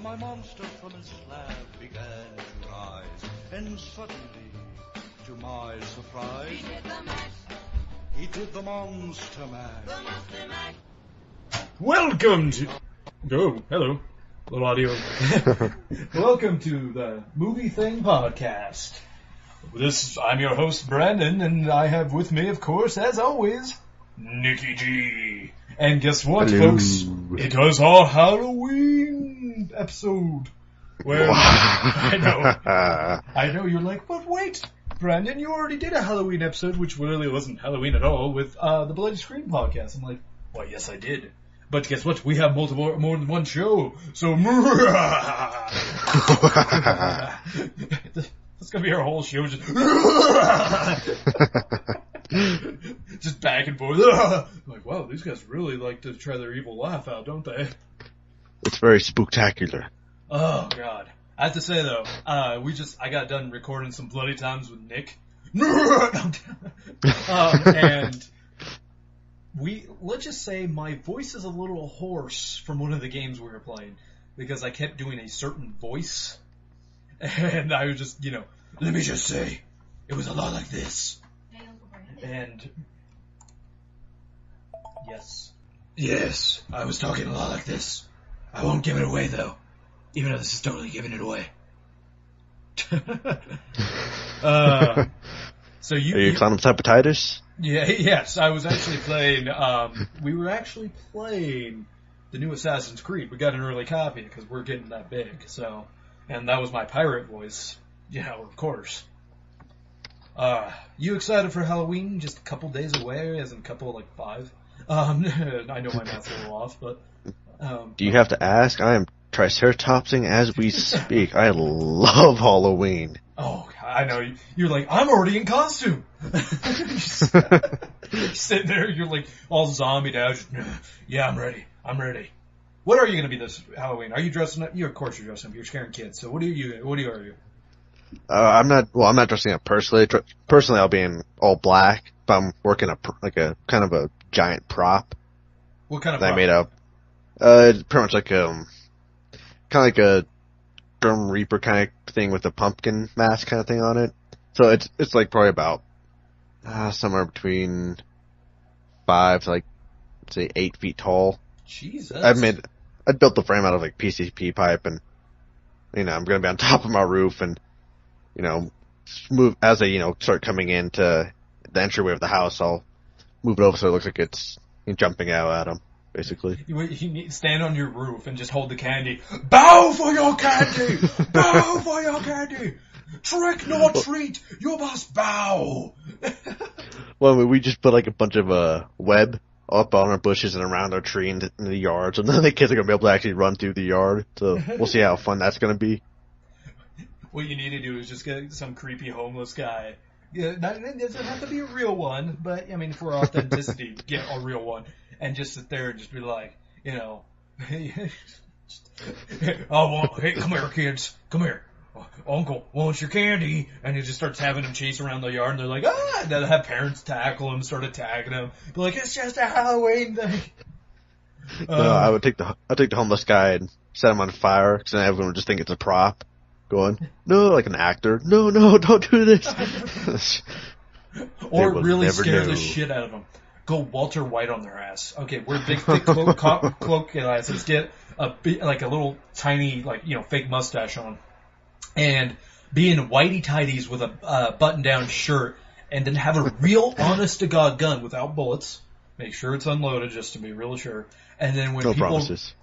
my monster from his slab began to rise, and suddenly, to my surprise, He did the mash. he did the monster mash. The monster mash. Welcome to... Oh, hello. Little audio. Welcome to the Movie Thing Podcast. I'm your host, Brandon, and I have with me, of course, as always, Nikki G. And guess what, Hello. folks? It was our Halloween episode. Where I know you're like, but wait, Brandon, you already did a Halloween episode, which really wasn't Halloween at all, with the Bloody Screen podcast. I'm like, well, yes, I did. But guess what? We have more than one show, so that's gonna be our whole show, just back and forth. I'm like, wow, these guys really like to try their evil laugh out, don't they? It's very spooktacular. Oh God! I have to say though, I got done recording some bloody times with Nick, and let's just say my voice is a little hoarse from one of the games we were playing because I kept doing a certain voice, and I was just, let me just say, it was a lot like this. And yes, I was talking a lot like this. I won't give it away though, even though this is totally giving it away. So Are you clown with hepatitis? Yeah, yes, I was actually playing, we were actually playing the new Assassin's Creed. We got an early copy because we're getting that big, so, and that was my pirate voice, of course. You excited for Halloween? Just a couple days away, as in a couple, like 5. I know my math's a little off, but... Do you have to ask? I am triceratopsing as we speak. I love Halloween. Oh, I know. You're like, I'm already in costume. You're sitting there, you're like all zombied out. Yeah, I'm ready. What are you going to be this Halloween? Are you dressing up? Of course you're dressing up. You're scaring kids. So what are you? I'm not dressing up personally. Personally, I'll be in all black, but I'm working a kind of a giant prop. What kind of that prop? I made up. Pretty much like, kind of like a Grim Reaper kind of thing with a pumpkin mask kind of thing on it. So it's like probably about somewhere between 5 to like, say 8 feet tall. Jesus. I built the frame out of like PCP pipe, and I'm gonna be on top of my roof, and move as they start coming into the entryway of the house. I'll move it over so it looks like it's jumping out at them. Basically. You need to stand on your roof and just hold the candy. Bow for your candy! Bow for your candy! Trick nor treat! You must bow! Well, we just put like a bunch of web up on our bushes and around our tree in the yard, so none of the kids are going to be able to actually run through the yard. So we'll see how fun that's going to be. What you need to do is just get some creepy homeless guy. Yeah, it doesn't have to be a real one, but, for authenticity, get a real one. And just sit there and just be like, hey, come here, kids. Come here. Uncle wants your candy. And he just starts having them chase around the yard, and they're like, ah! And they'll have parents tackle him, start attacking him. Be like, it's just a Halloween thing. No, I would take the homeless guy and set him on fire, because then everyone would just think it's a prop. Going, no, like an actor. No, don't do this. Or really scare the shit out of them. Go Walter White on their ass. Okay, wear big thick cloak glasses. Get a little tiny fake mustache on, and be in whitey tighties with a button down shirt, and then have a real honest to god gun without bullets. Make sure it's unloaded just to be real sure. And then when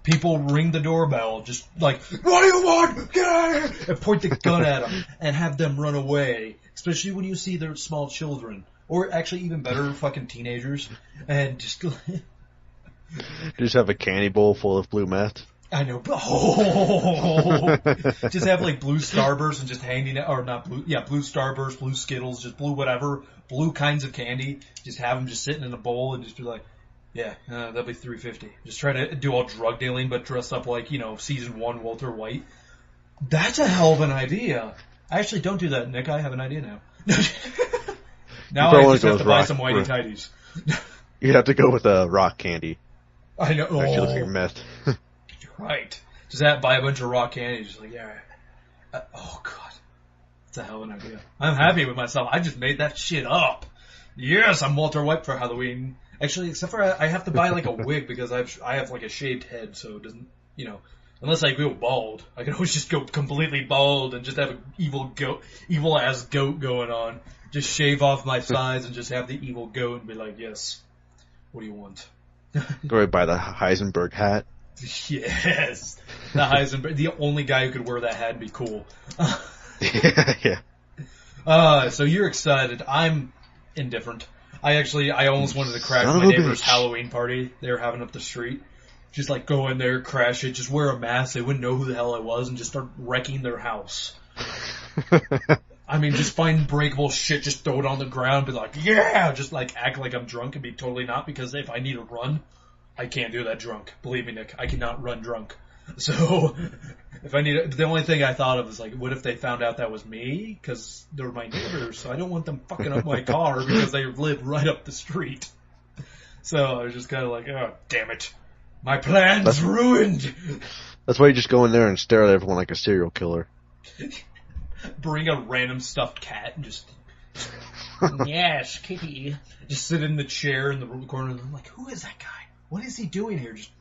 people ring the doorbell, just like, what do you want? Get out of here! And point the gun at them and have them run away. Especially when you see their small children. Or actually even better, fucking teenagers. And just have a candy bowl full of blue meth. I know. Oh! Just have like blue Starburst and just hanging, or not blue, blue Starburst, blue Skittles, just blue whatever, blue kinds of candy. Just have them just sitting in a bowl and just be like, that'll be $3.50. Just try to do all drug dealing, but dress up like, season 1 Walter White. That's a hell of an idea. I actually don't do that, Nick. I have an idea now. Now I just have to buy some whitey tighties. You'd have to go with rock candy. I know. Actually looks like meth. You're right. Just buy a bunch of raw candy. Just like, yeah. Oh, God. It's a hell of an idea. I'm happy with myself. I just made that shit up. Yes, I'm Walter White for Halloween. Actually, except for I have to buy like a wig because I have like a shaved head, so it doesn't, unless I go bald, I can always just go completely bald and just have an evil ass goat going on. Just shave off my sides and just have the evil goat and be like, yes, what do you want? Go right buy the Heisenberg hat. Yes, the Heisenberg. The only guy who could wear that hat and be cool. Yeah. So you're excited. I'm indifferent. I almost wanted to crash my neighbor's Halloween party they were having up the street. Just like go in there, crash it, just wear a mask. They wouldn't know who the hell I was and just start wrecking their house. I mean, just find breakable shit, just throw it on the ground, be like, yeah! Just like act like I'm drunk and be totally not, because if I need to run, I can't do that drunk. Believe me, Nick, I cannot run drunk. So, if I need the only thing I thought of is like, what if they found out that was me? Because they're my neighbors, so I don't want them fucking up my car because they live right up the street. So I was just kind of like, oh, damn it. My plan's ruined! That's why you just go in there and stare at everyone like a serial killer. Bring a random stuffed cat and just, yes, kitty. Just sit in the chair in the corner and I'm like, who is that guy? What is he doing here? Just,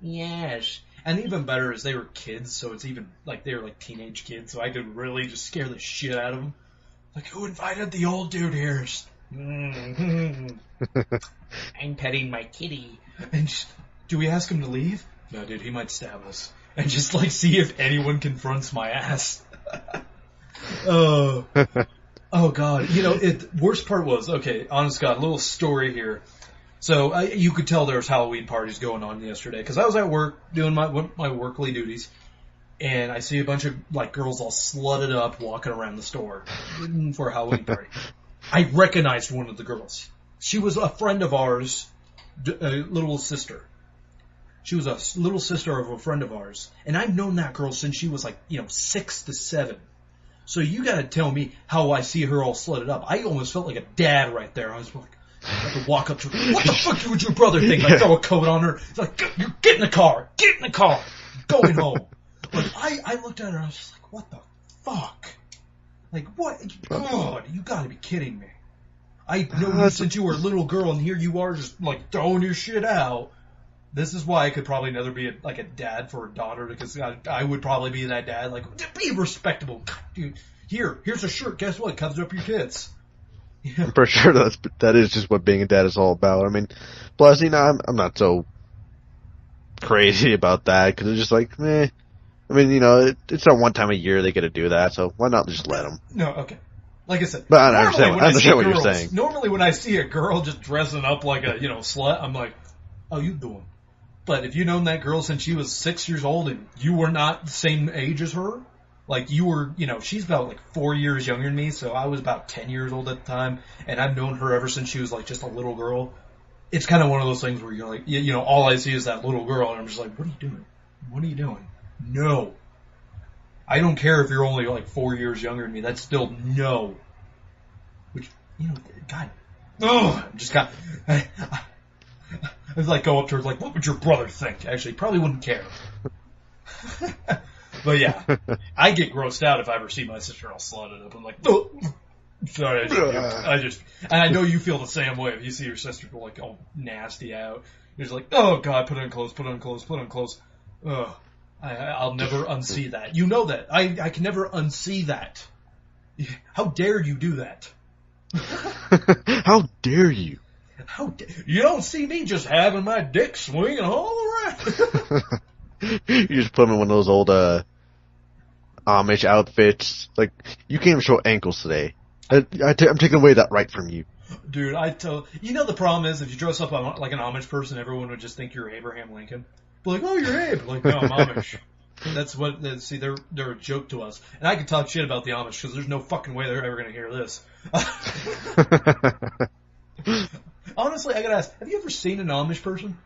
yes. And even better is they were kids, so it's even, like, they were, like, teenage kids, so I could really just scare the shit out of them. Like, who invited the old dude here? Just, I'm petting my kitty. And just, do we ask him to leave? No, dude, he might stab us. And just, like, see if anyone confronts my ass. Oh, God. Worst part was, okay, honest God, little story here. So you could tell there was Halloween parties going on yesterday because I was at work doing my workly duties, and I see a bunch of like girls all slutted up walking around the store for a Halloween party. I recognized one of the girls. She was a friend of ours, little sister. She was a little sister of a friend of ours, and I've known that girl since she was like 6 to 7. So you got to tell me how I see her all slutted up. I almost felt like a dad right there. I was like. I had to walk up to her. What the fuck would your brother think? Like, throw a coat on her. It's like, get in the car. Get in the car. Going home. Like, I looked at her and I was just like, what the fuck? Like, what? God, you gotta be kidding me. I know you since you were a little girl and here you are just, like, throwing your shit out. This is why I could probably never be a dad for a daughter, because I would probably be that dad. Like, be respectable. Dude, here's a shirt. Guess what? It covers up your tits. Yeah. I'm pretty sure that is just what being a dad is all about. I mean, plus, I'm not so crazy about that, because it's just like, meh. I mean, it's not one time a year they get to do that, so why not just let them? No, okay. Like I said, but I understand what you're saying. Normally when I see a girl just dressing up like a, slut, I'm like, how you doing? But if you've known that girl since she was 6 years old and you were not the same age as her, like, you were, she's about, like, 4 years younger than me, so I was about 10 years old at the time, and I've known her ever since she was, like, just a little girl. It's kind of one of those things where you're like, all I see is that little girl, and I'm just like, what are you doing? What are you doing? No. I don't care if you're only, like, 4 years younger than me. That's still no. Which, God. Oh, I was like, go up to her, like, what would your brother think? Actually, probably wouldn't care. But yeah, I get grossed out if I ever see my sister all slutted up. I'm like, oh. Sorry, and I know you feel the same way. If you see your sister go like all nasty out, you're just like, oh God, put on clothes, put on clothes, put on clothes. Ugh. I'll never unsee that. You know that. I can never unsee that. How dare you do that? How dare you? You don't see me just having my dick swinging all around. You just put them in one of those old Amish outfits. Like, you can't even show ankles today. I'm taking away that right from you. Dude, the problem is if you dress up like an Amish person, everyone would just think you're Abraham Lincoln. Be like, oh, you're Abe. Like, no, I'm Amish. That's what, see, they're a joke to us. And I can talk shit about the Amish because there's no fucking way they're ever going to hear this. Honestly, I gotta ask, have you ever seen an Amish person?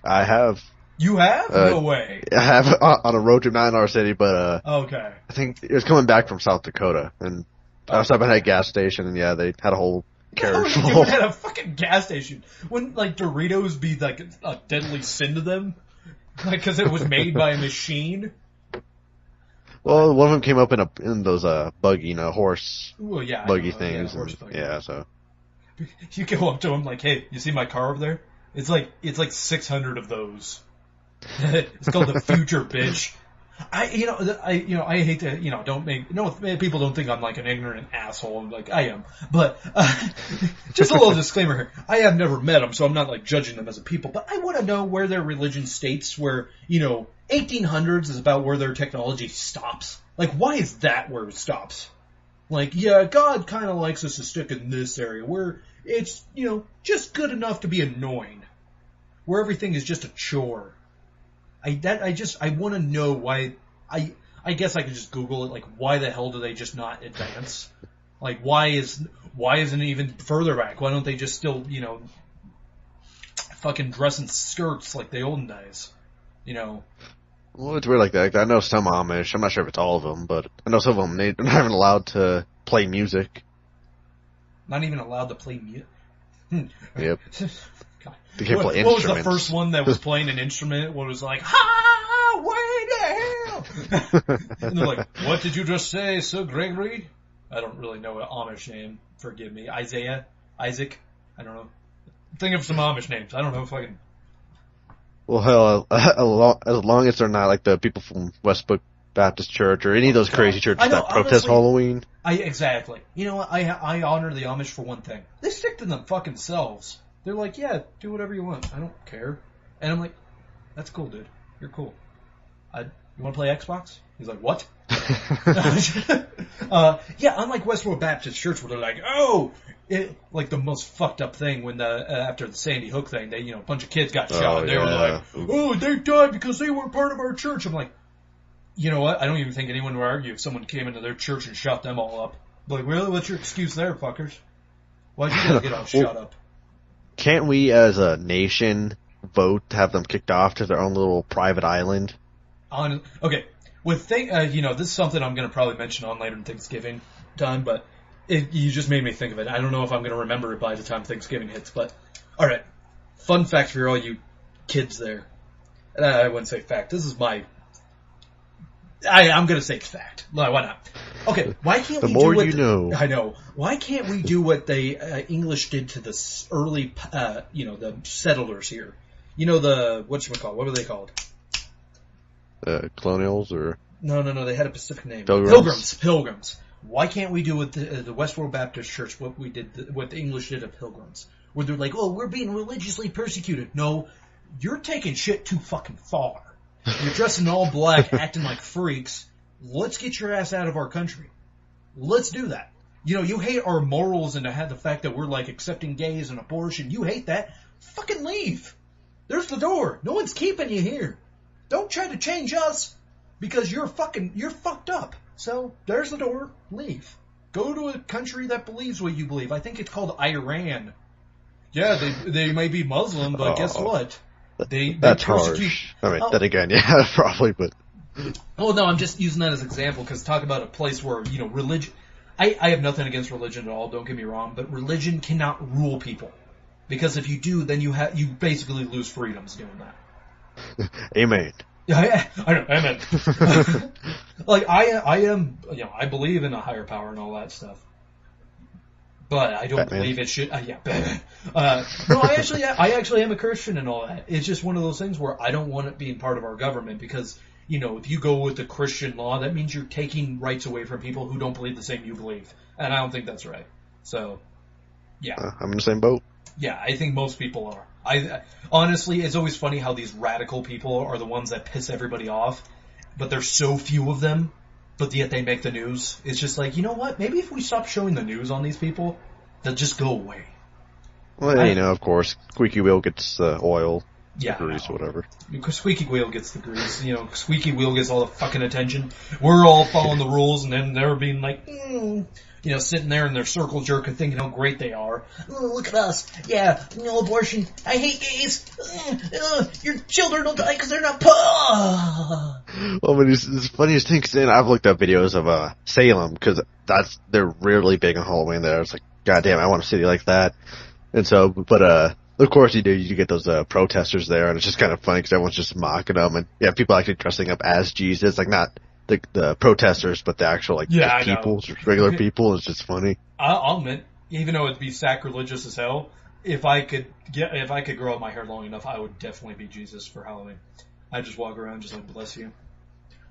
I have. You have? No way. I have on a road trip, not in our city, but okay. I think it was coming back from South Dakota, and I was stopping at a gas station, and yeah, they had a whole carriage full. Doing at a fucking gas station? Wouldn't like Doritos be like a deadly sin to them? Like, because it was made by a machine? Well, one of them came up in those buggy, horse Well, yeah, buggy things. Yeah, horse buggy. Yeah, so. You go up to him like, hey, you see my car over there? It's like 600 of those. It's called the future, bitch. I hate to, don't make, people don't think I'm like an ignorant asshole, like I am. But, just a little disclaimer here. I have never met them, so I'm not like judging them as a people, but I want to know where their religion states where, 1800s is about where their technology stops. Like, why is that where it stops? Like, yeah, God kind of likes us to stick in this area where it's, just good enough to be annoying. Where everything is just a chore. I want to know why. I guess I could just Google it. Like, why the hell do they just not advance? Like, why isn't it even further back? Why don't they just still, fucking dress in skirts like the olden days? Well, it's weird like that. I know some Amish. I'm not sure if it's all of them, but I know some of them. They're not even allowed to play music. Not even allowed to play music. Yep. God. They can't play What instruments. was the first one that was playing an instrument? What was like, highway to hell? And they're like, what did you just say, Sir Gregory? I don't really know an Amish name. Forgive me. Isaiah? Isaac? I don't know. Think of some Amish names. I don't know if I can. Well, hell, as long as they're not like the people from Westbrook Baptist Church or any of those crazy churches that protest Halloween. Exactly. You know what? I honor the Amish for one thing. They stick to them fucking selves. They're like, yeah, do whatever you want. I don't care. And I'm like, that's cool, dude. You're cool. You want to play Xbox? He's like, what? Yeah, unlike Westboro Baptist Church, where they're like, like the most fucked up thing when after the Sandy Hook thing, they, a bunch of kids got shot. They were like, they died because they weren't part of our church. I'm like, you know what? I don't even think anyone would argue if someone came into their church and shot them all up. Like, really? What's your excuse there, fuckers? Why'd you guys get all shot up? Can't we, as a nation, vote to have them kicked off to their own little private island? Okay, this is something I'm going to probably mention on later in Thanksgiving time, but you just made me think of it. I don't know if I'm going to remember it by the time Thanksgiving hits, but all right. Fun fact for all you kids there. I wouldn't say fact. This is my. I'm going to say it's fact. Why not? Okay, why can't we do what... The more you know. I know. Why can't we do what the English did to the early, the settlers here? Whatchamacallit? What were they called? Colonials or... No, they had a specific name. Pilgrims. Why can't we do what the Westboro Baptist Church, what the English did of Pilgrims? Where they're like, we're being religiously persecuted. No, you're taking shit too fucking far. You're dressed in all black, acting like freaks. Let's get your ass out of our country. Let's do that. You hate our morals and the fact that we're like accepting gays and abortion. You hate that. Fucking leave. There's the door. No one's keeping you here. Don't try to change us because you're fucked up. So there's the door. Leave. Go to a country that believes what you believe. I think it's called Iran. Yeah, they may be Muslim, but guess what? That's harsh. I mean, then again, yeah, probably, but... Oh, no, I'm just using that as an example, because talk about a place where, religion... I have nothing against religion at all, don't get me wrong, but religion cannot rule people. Because if you do, then you basically lose freedoms doing that. Amen. Yeah, I know, amen. Like, I am, I believe in a higher power and all that stuff. But I don't believe it should. Batman. No, I actually am a Christian and all that. It's just one of those things where I don't want it being part of our government because, if you go with the Christian law, that means you're taking rights away from people who don't believe the same you believe, and I don't think that's right. So, yeah, I'm in the same boat. Yeah, I think most people are. Honestly, it's always funny how these radical people are the ones that piss everybody off, but there's so few of them. But yet they make the news. It's just like, you know what? Maybe if we stop showing the news on these people, they'll just go away. Well, of course, squeaky wheel gets the oil, the grease, whatever. Because squeaky wheel gets the grease. Squeaky wheel gets all the fucking attention. We're all following the rules, and then they're being like, sitting there in their circle jerk and thinking how great they are. Oh, look at us. Yeah, no abortion. I hate gays. Your children will die because they're not Well, but it's the funniest thing, because I've looked up videos of Salem, because they're really big on Halloween there. It's like, goddamn, I want a city like that. And so, but of course you do. You get those protesters there, and it's just kind of funny because everyone's just mocking them, and people actually dressing up as Jesus, like not the protesters, but the actual just people, just regular people. It's just funny. I'll admit, even though it'd be sacrilegious as hell, if I could grow up my hair long enough, I would definitely be Jesus for Halloween. I just walk around just like bless you.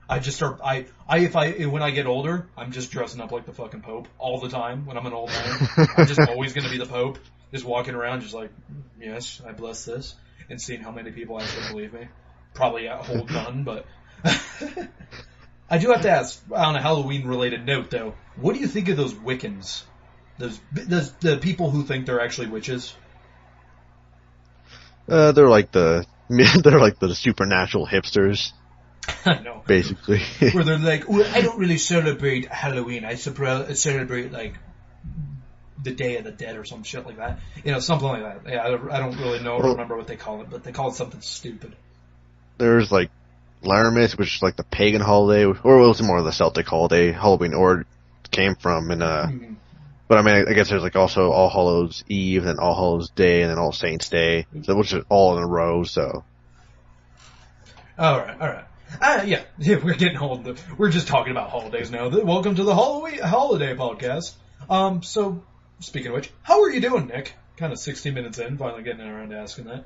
I just start. When I get older, I'm just dressing up like the fucking Pope all the time. When I'm an old man, I'm just always going to be the Pope, just walking around, just like, yes, I bless this, and seeing how many people actually believe me. Probably a whole gun, but I do have to ask on a Halloween-related note, though. What do you think of those Wiccans? The people who think they're actually witches? They're like the supernatural hipsters. No. Basically. Where they're like, well, I don't really celebrate Halloween. I celebrate, like, the Day of the Dead or some shit like that. Something like that. Yeah, I don't really remember what they call it, but they call it something stupid. There's, like, Laramis, which is, like, the pagan holiday, or it was more of the Celtic holiday, Halloween, or came from, and, but I mean, I guess there's, like, also All Hallows Eve, and All Hallows Day, and then All Saints Day, so which is all in a row, so. Alright. Yeah, we're getting old. We're just talking about holidays now. Welcome to the Halloween holiday podcast. So, speaking of which, how are you doing, Nick? Kind of 60 minutes in, finally getting around to asking that.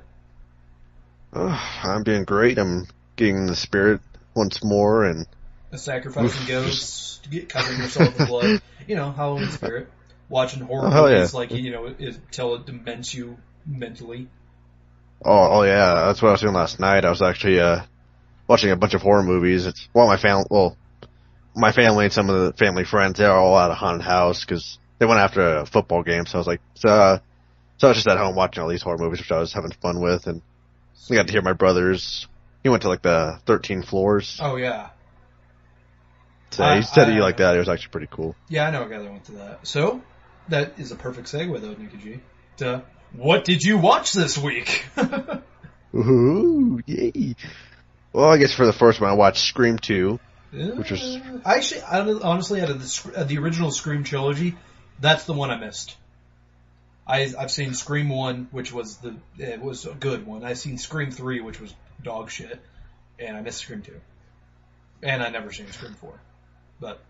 I'm doing great. I'm getting in the spirit once more, and sacrificing ghosts, covering yourself in blood. Halloween spirit. Watching horror movies till it dements you mentally. Oh yeah, that's what I was doing last night. I was actually watching a bunch of horror movies. My family and some of the family friends, they're all at a haunted house because they went after a football game. So I was like, so I was just at home watching all these horror movies, which I was having fun with, and I got to hear my brother's. He went to like the 13 floors. Oh yeah. So he said he liked that. It was actually pretty cool. Yeah, I know a guy that went to that. So that is a perfect segue, though, Nicky G. To what did you watch this week? Ooh, yay! Well, I guess for the first one, I watched Scream 2, which was... Actually, honestly, out of the original Scream trilogy, that's the one I missed. I've seen Scream 1, which was it was a good one. I've seen Scream 3, which was dog shit, and I missed Scream 2. And I never seen Scream 4. But...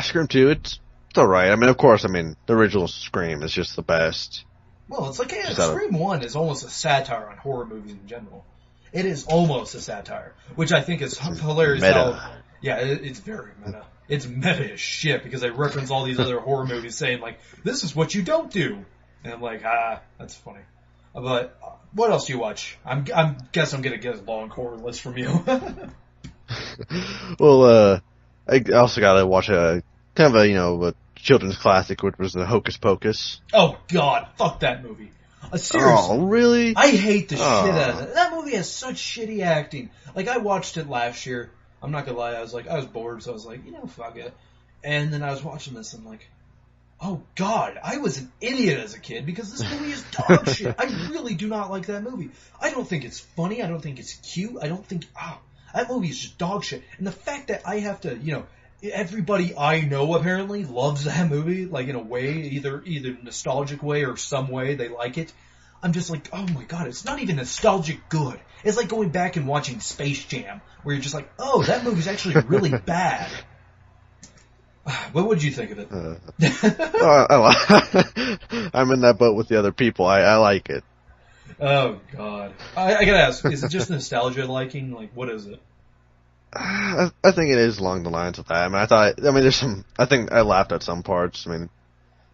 Scream 2, it's alright. I mean, of course, the original Scream is just the best. Well, it's like, Scream 1 is almost a satire on horror movies in general. It is almost a satire, which I think is hilarious. Meta. It's very meta. It's meta as shit because they reference all these other horror movies saying, like, this is what you don't do. And I'm like, that's funny. But what else do you watch? I guess I'm going to get a long horror list from you. Well, I also got to watch a a children's classic, which was the Hocus Pocus. Oh, God. Fuck that movie. Seriously. Oh, really? I hate the shit out of it. That movie has such shitty acting. Like, I watched it last year. I'm not gonna lie, I was bored, so I was like, fuck it. And then I was watching this, and I'm like, oh, God, I was an idiot as a kid, because this movie is dog shit. I really do not like that movie. I don't think it's funny. I don't think it's cute. I don't think, that movie is just dog shit. And the fact that I have to, everybody I know apparently loves that movie, like in a way, either nostalgic way or some way they like it. I'm just like, oh my God, it's not even nostalgic good. It's like going back and watching Space Jam, where you're just like, oh, that movie's actually really bad. What would you think of it? I'm in that boat with the other people. I like it. Oh God, I gotta ask, is it just nostalgia liking? Like, what is it? I think it is along the lines of that. I think I laughed at some parts.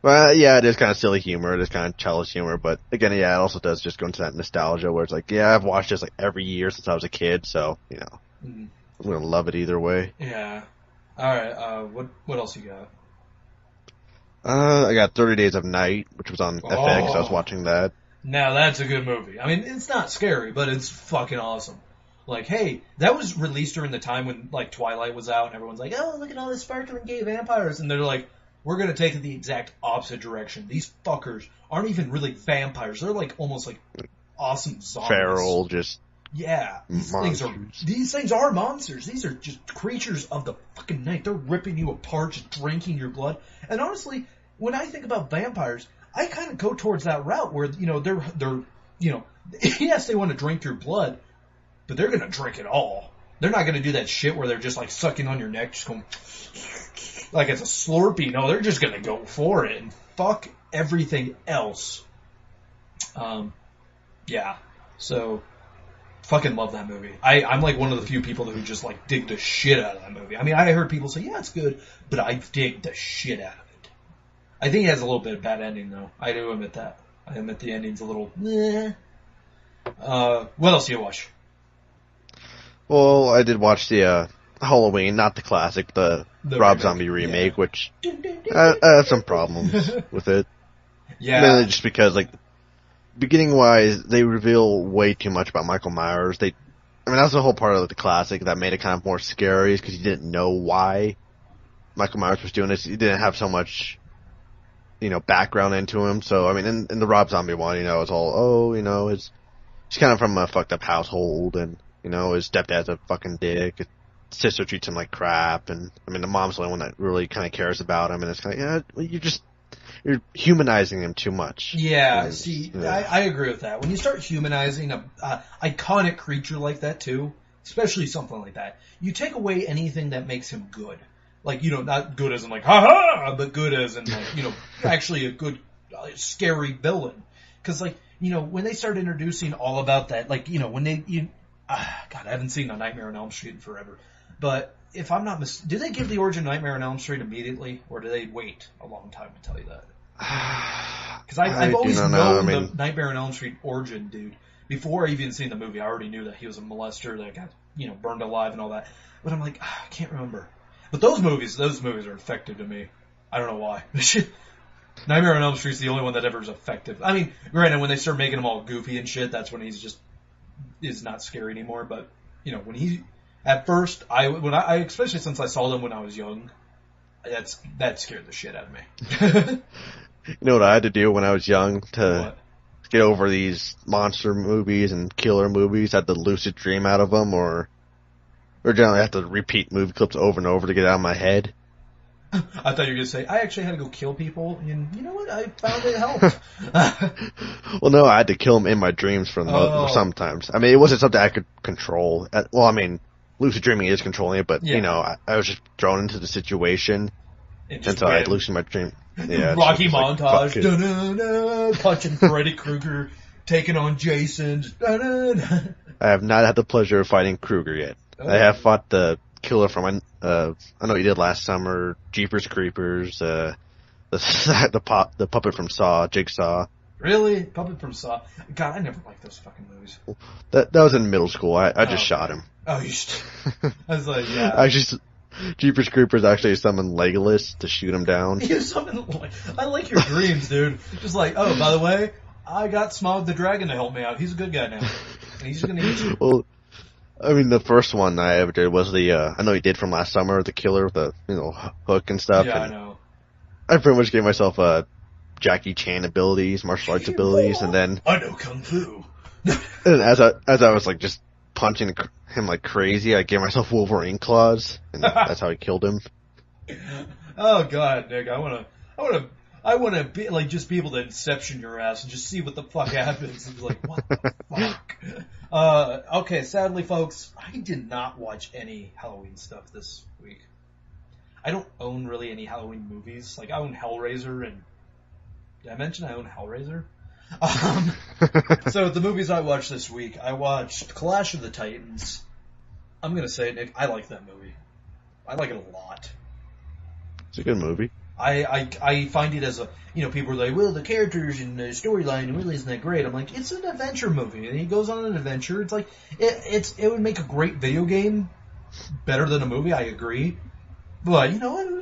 Well, yeah, it is kind of silly humor. It is kind of childish humor, but again, yeah, it also does just go into that nostalgia where it's like, yeah, I've watched this like every year since I was a kid, so I'm gonna love it either way. Yeah. All right. What else you got? I got 30 Days of Night, which was on FX. I was watching that. Now that's a good movie. It's not scary, but it's fucking awesome. Like, hey, that was released during the time when like Twilight was out, and everyone's like, oh, look at all the sparkling gay vampires, and they're like, we're going to take it the exact opposite direction. These fuckers aren't even really vampires. They're like almost like awesome zombies. Feral, just these things are monsters. These are just creatures of the fucking night. They're ripping you apart, just drinking your blood. And honestly, when I think about vampires, I kind of go towards that route where, they're, yes, they want to drink your blood, but they're going to drink it all. They're not going to do that shit where they're just like sucking on your neck, just going like it's a Slurpee. No, they're just going to go for it and fuck everything else. Yeah. So, fucking love that movie. I'm like one of the few people who just like dig the shit out of that movie. I mean, I heard people say, yeah, it's good, but I dig the shit out of it. I think it has a little bit of bad ending though. I do admit that. I admit the ending's a little, what else do you watch? Well, I did watch the Halloween, not the classic, the Rob Zombie remake, which I have some problems with it. Yeah. Mainly just because, like, beginning-wise, they reveal way too much about Michael Myers. That's the whole part of the classic that made it kind of more scary, because you didn't know why Michael Myers was doing this. You didn't have so much, background into him. So, I mean, in the Rob Zombie one, it's all, he's kind of from a fucked up household, and, his stepdad's a fucking dick. His sister treats him like crap, and, the mom's the only one that really kind of cares about him, and it's kind of, you're humanizing him too much. Yeah, I agree with that. When you start humanizing a iconic creature like that too, especially something like that, you take away anything that makes him good. Like, not good as in like, ha-ha, but good as in like, actually a good, scary villain. Cause like, when they start introducing all about that, like, when God, I haven't seen A Nightmare on Elm Street in forever. But if I'm not do they give the origin of Nightmare on Elm Street immediately, or do they wait a long time to tell you that? Because I've always known the Nightmare on Elm Street origin, dude. Before I even seen the movie, I already knew that he was a molester that got, burned alive and all that. But I'm like, I can't remember. But those movies are effective to me. I don't know why. Nightmare on Elm Street's the only one that ever is effective. I mean, granted, when they start making him all goofy and shit, that's when he's just is not scary anymore. But when he at first, I especially since I saw them when I was young, that scared the shit out of me. You know what I had to do when I was young to get over these monster movies and killer movies? I had to lucid dream out of them, or generally I have to repeat movie clips over and over to get it out of my head. I thought you were going to say, I actually had to go kill people, and you know what? I found it helped. Well, no, I had to kill them in my dreams sometimes. I mean, it wasn't something I could control. Lucid dreaming is controlling it, but, I was just thrown into the situation, and so I loosened my dream. Yeah, Rocky montage, punching Freddy Krueger, taking on Jason. I have not had the pleasure of fighting Krueger yet. I have fought the killer from, I know you did last summer, Jeepers Creepers, the puppet from Saw, Jigsaw. Really? Puppet from Saw? God, I never liked those fucking movies. That was in middle school. I just shot him. Oh, I was like, yeah. Jeepers Creepers actually summoned Legolas to shoot him down. I like your dreams, dude. Just like, oh, by the way, I got Smaug the Dragon to help me out. He's a good guy now. And he's just gonna eat you. Well, the first one I ever did was I know you did from last summer, the killer with the, hook and stuff. Yeah, and I know. I pretty much gave myself, Jackie Chan abilities, martial arts abilities, and then I know Kung Fu. And as I was like just punching him like crazy, I gave myself Wolverine claws, and that's how I killed him. Oh God, Nick, I wanna be like just be able to inception your ass and just see what the fuck happens. And be like, what the fuck? Okay, sadly, folks, I did not watch any Halloween stuff this week. I don't own really any Halloween movies. Like, I own Hellraiser, and did I mention I own Hellraiser? So the movies I watched this week, I watched Clash of the Titans. I'm gonna say, Nick, I like that movie. I like it a lot. It's a good movie. I find it as a, people are like, well, the characters and the storyline really isn't that great. I'm like, it's an adventure movie, and he goes on an adventure. It's like, it would make a great video game, better than a movie, I agree. But,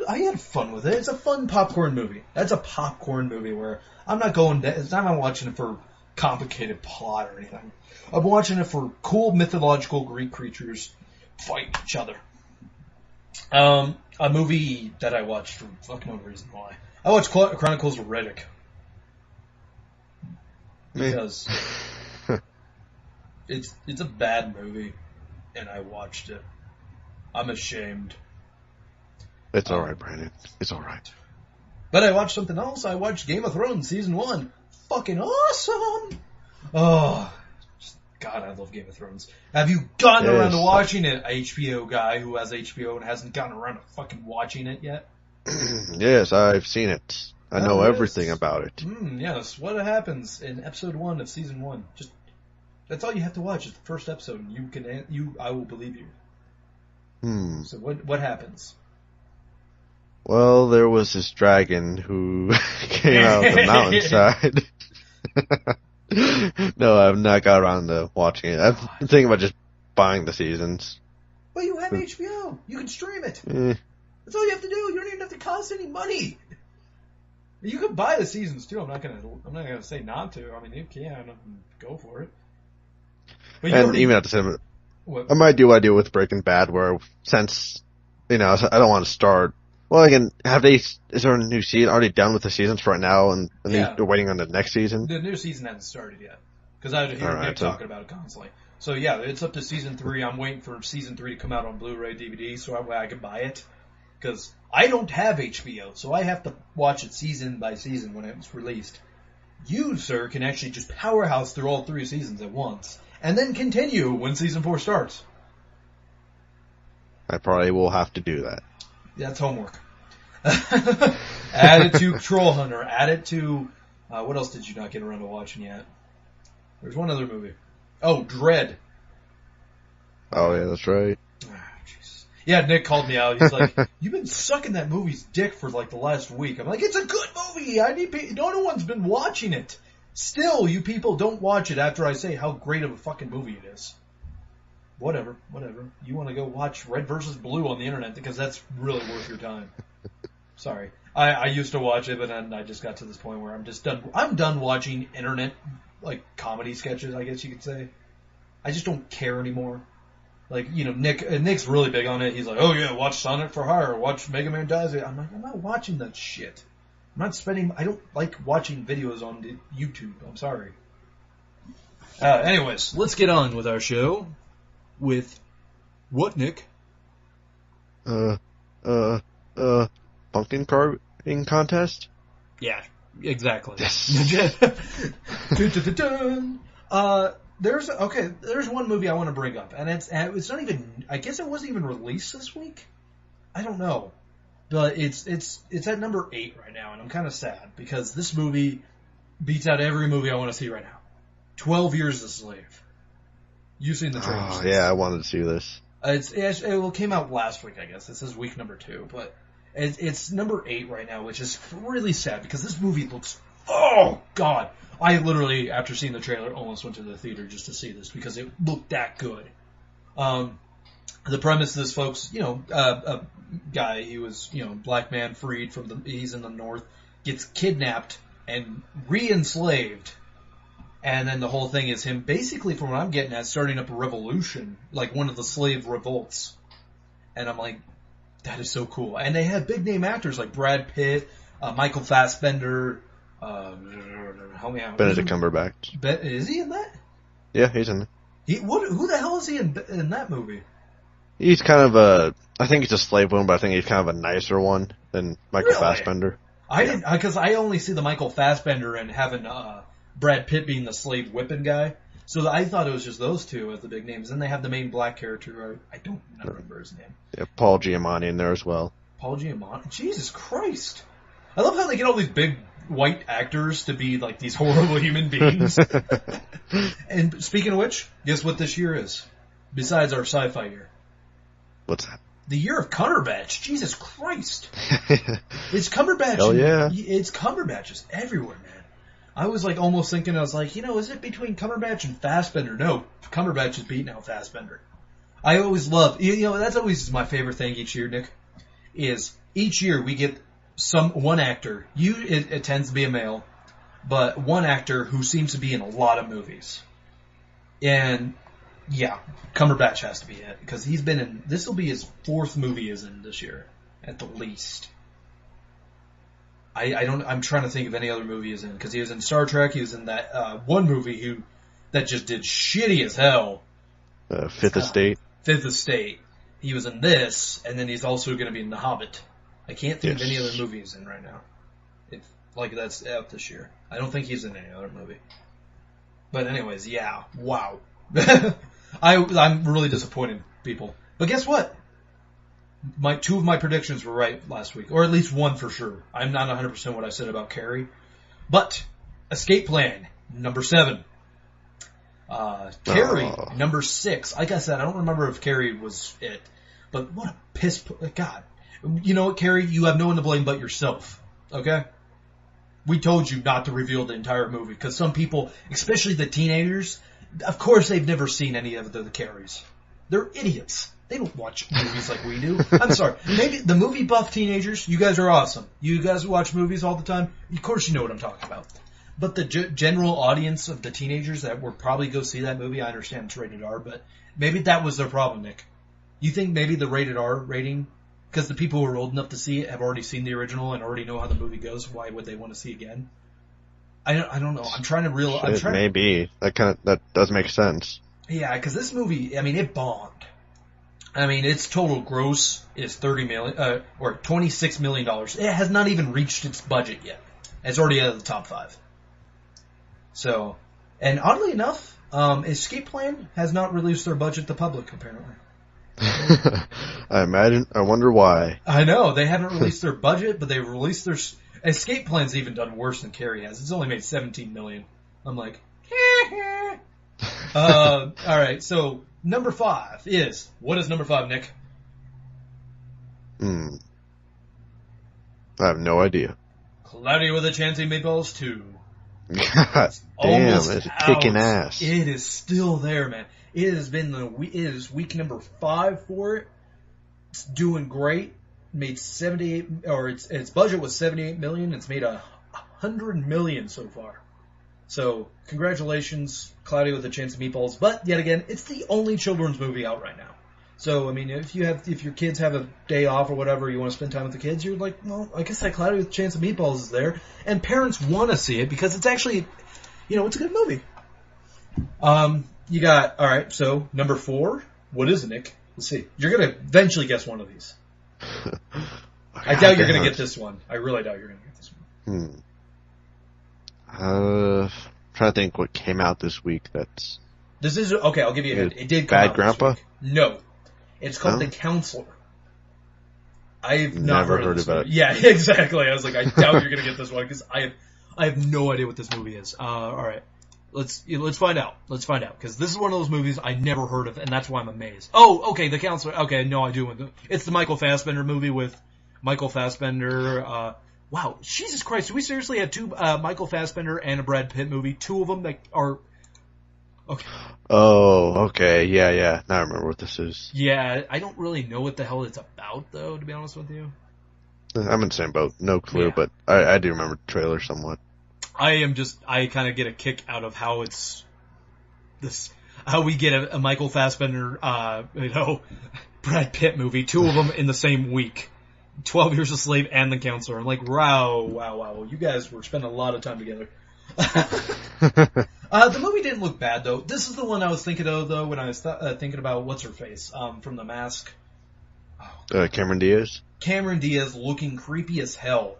I had fun with it. It's a fun popcorn movie. That's a popcorn movie where I'm not watching it for complicated plot or anything. I'm watching it for cool mythological Greek creatures fight each other. A movie that I watched for fuck no reason why. I watched Chronicles of Riddick. Because it's a bad movie, and I watched it. I'm ashamed. It's alright, Brandon. It's alright. But I watched something else. I watched Game of Thrones Season 1. Fucking awesome! Oh, God, I love Game of Thrones. Have you gotten around to watching it, HBO guy who has HBO and hasn't gotten around to fucking watching it yet? Yes, I've seen it. I know everything about it. Yes, what happens in episode 1 of season 1? Just that's all you have to watch is the first episode, and I will believe you. So what happens? Well, there was this dragon who came out of the mountainside. No, I've not got around to watching it. I'm thinking about just buying the seasons. Well, you have HBO. You can stream it. That's all you have to do. You don't even have to cost any money. You can buy the seasons too. I'm not gonna say not to. I mean, you can go for it. But and even at the same, I might do what I do with Breaking Bad, where since I don't want to start. Well, again, is there a new season already done with the seasons for right now, and they're waiting on the next season? The new season hasn't started yet, because I hear Nick talking about it constantly. So yeah, it's up to season 3. I'm waiting for season 3 to come out on Blu-ray DVD, so I can buy it. Because I don't have HBO, so I have to watch it season by season when it's released. You, sir, can actually just powerhouse through all 3 seasons at once, and then continue when season 4 starts. I probably will have to do that. That's homework. Add it to Troll Hunter. Add it to... what else did you not get around to watching yet? There's one other movie. Oh, Dread. Oh, yeah, that's right. Yeah, Nick called me out. He's like, "You've been sucking that movie's dick for like the last week." I'm like, "It's a good movie. No one's been watching it. Still, you people don't watch it after I say how great of a fucking movie it is." Whatever. You want to go watch Red vs. Blue on the internet because that's really worth your time. Sorry. I used to watch it, but then I just got to this point where I'm just done. I'm done watching internet, like, comedy sketches, I guess you could say. I just don't care anymore. Like, Nick's really big on it. He's like, "Oh yeah, watch Sonic for Hire, watch Mega Man Dies." I'm like, I'm not watching that shit. I don't like watching videos on YouTube. I'm sorry. Anyways, let's get on with our show. With what, Nick? Pumpkin carving contest? Yeah, exactly. Yes. There's one movie I want to bring up, and it's not even. I guess it wasn't even released this week. I don't know, but it's at number 8 right now, and I'm kind of sad because this movie beats out every movie I want to see right now. 12 Years a Slave. You've seen the trailer? Oh yeah, I wanted to see this. It came out last week, I guess. This is week number 2, but it's number 8 right now, which is really sad because this movie looks. Oh God. I literally, after seeing the trailer, almost went to the theater just to see this because it looked that good. The premise of this, folks, a guy, he was, black man freed he's in the North, gets kidnapped and re-enslaved. And then the whole thing is him, basically, from what I'm getting at, starting up a revolution, like one of the slave revolts. And I'm like, that is so cool. And they have big name actors like Brad Pitt, Michael Fassbender, help me out. Benedict Cumberbatch. Is he in that? Yeah, he's in it. Who the hell is he in that movie? He's kind of I think he's a slave one, but I think he's kind of a nicer one than Michael Fassbender. Because I only see the Michael Fassbender and having Brad Pitt being the slave whipping guy. So I thought it was just those two as the big names. Then they have the main black character. I don't remember his name. Yeah, Paul Giamatti in there as well. Paul Giamatti? Jesus Christ. I love how they get all these big white actors to be like these horrible human beings. And speaking of which, guess what this year is? Besides our sci-fi year. What's that? The year of Cumberbatch. Jesus Christ. It's Cumberbatch. Hell yeah. It's Cumberbatch is everywhere, man. I was like almost thinking, I was like, is it between Cumberbatch and Fassbender? No, Cumberbatch is beating out Fassbender. I always love, that's always my favorite thing each year, Nick, is each year we get one actor. It tends to be a male, but one actor who seems to be in a lot of movies. And yeah, Cumberbatch has to be it because he's been in. This will be his 4th movie he's in this year, at the least. I'm trying to think of any other movie he's in because he was in Star Trek. He was in that one movie that just did shitty as hell. Fifth Estate. Fifth Estate. He was in this, and then he's also going to be in The Hobbit. I can't think of any other movie he's in right now. like that's out this year. I don't think he's in any other movie. But anyways, yeah, wow. I'm really disappointed, people. But guess what? Two of my predictions were right last week, or at least one for sure. I'm not 100% what I said about Carrie, but Escape Plan number 7, Carrie number 6. Like I said, I don't remember if Carrie was it, but what a piss! God, you know what, Carrie? You have no one to blame but yourself. Okay. We told you not to reveal the entire movie because some people, especially the teenagers, of course they've never seen any of the Carries. They're idiots. They don't watch movies like we do. I'm sorry. Maybe the movie buff teenagers, you guys are awesome. You guys watch movies all the time. Of course you know what I'm talking about. But the general audience of the teenagers that would probably go see that movie, I understand it's rated R, but maybe that was their problem, Nick. You think maybe the rated R rating, because the people who are old enough to see it have already seen the original and already know how the movie goes, why would they want to see again? I don't know. I'm trying to realize. Maybe. That does make sense. Yeah, because this movie, I mean, it bombed. I mean, its total gross is $30 million, or $26 million. It has not even reached its budget yet. It's already out of the top 5. So, and oddly enough, Escape Plan has not released their budget to public, apparently. I wonder why. I know, they haven't released their budget, but they've released their... Escape Plan's even done worse than Carrie has. It's only made $17 million. I'm like, alright, so... Number 5 is... What is number 5, Nick? I have no idea. Cloudy with a Chance of Meatballs 2. God damn, it's kicking ass. It is still there, man. It is week number 5 for it. It's doing great. Made 78, or its budget was $78 million. It's made $100 million so far. So, congratulations, Cloudy with a Chance of Meatballs. But, yet again, it's the only children's movie out right now. So, I mean, if your kids have a day off or whatever, you want to spend time with the kids, you're like, well, I guess that Cloudy with a Chance of Meatballs is there. And parents want to see it because it's actually, it's a good movie. You got, alright, so, number 4, what is it, Nick? Let's see. You're going to eventually guess one of these. I doubt you're going to get this one. I really doubt you're going to get this one. Trying to think what came out this week that's... This is... Okay, I'll give you a hint. It did come out Bad Grandpa? this week. No. It's called The Counselor. I've not never heard of it. Yeah, exactly. I was like, I doubt you're going to get this one because I have no idea what this movie is. Alright. Let's find out. Let's find out. Because this is one of those movies I never heard of, and that's why I'm amazed. Oh, okay, The Counselor. Okay, no, I do. It's the Michael Fassbender movie with Michael Fassbender, wow, Jesus Christ, do we seriously have 2, Michael Fassbender and a Brad Pitt movie? 2 of them that are... Okay. Oh, okay, yeah. Now I remember what this is. Yeah, I don't really know what the hell it's about, though, to be honest with you. I'm in the same boat. No clue, but I do remember the trailer somewhat. I kind of get a kick out of how how we get a Michael Fassbender, Brad Pitt movie, 2 of them in the same week. 12 Years a Slave and The Counselor. I'm like, wow. You guys were spending a lot of time together. The movie didn't look bad, though. This is the one I was thinking of, though, when I was thinking about What's-Her-Face from The Mask. Cameron Diaz? Cameron Diaz looking creepy as hell.